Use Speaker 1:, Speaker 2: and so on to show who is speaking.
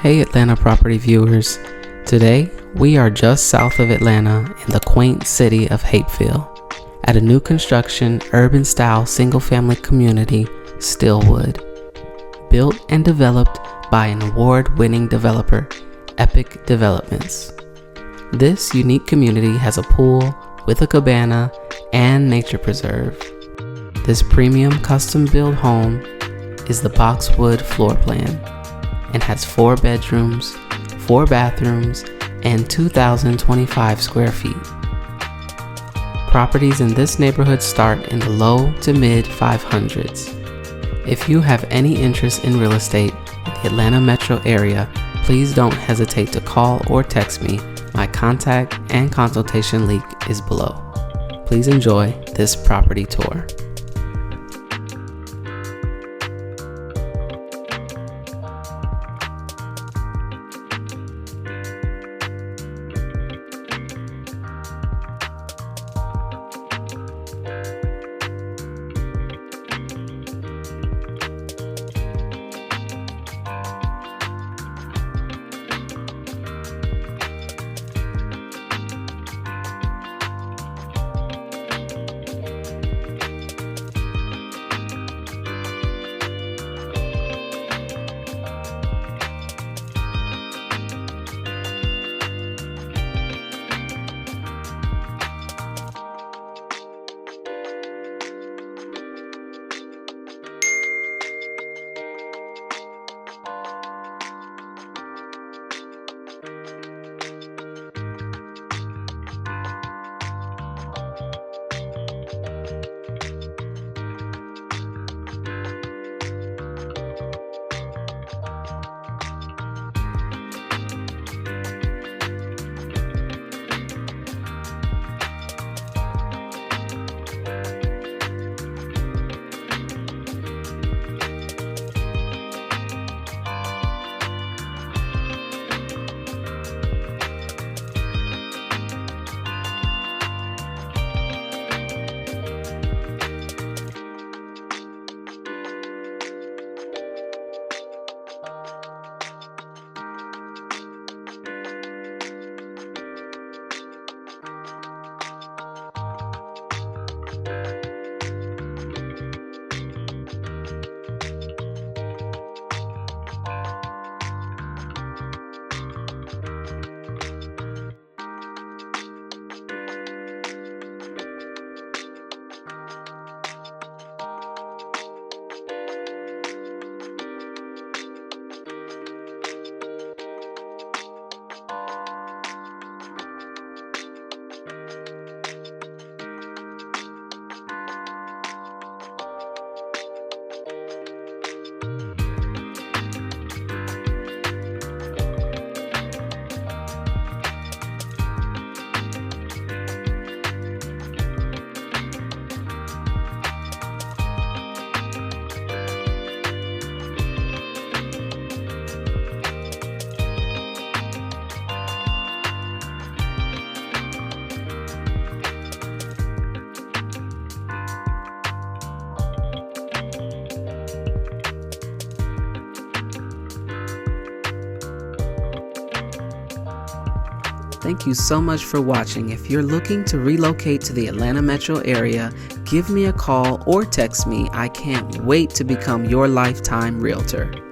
Speaker 1: Hey Atlanta property viewers, today we are just south of Atlanta in the quaint city of Hapeville at a new construction urban style single family community, Stillwood. Built and developed by an award-winning developer, Epic Developments. This unique community has a pool with a cabana and nature preserve. This premium custom-built home is the Boxwood floor plan and has 4 bedrooms, 4 bathrooms, and 2,025 square feet. Properties in this neighborhood start in the low to mid 500s. If you have any interest in real estate in the Atlanta metro area, please don't hesitate to call or text me. My contact and consultation link is below. Please enjoy this property tour. Thank you so much for watching. If you're looking to relocate to the Atlanta metro area, give me a call or text me. I can't wait to become your lifetime realtor.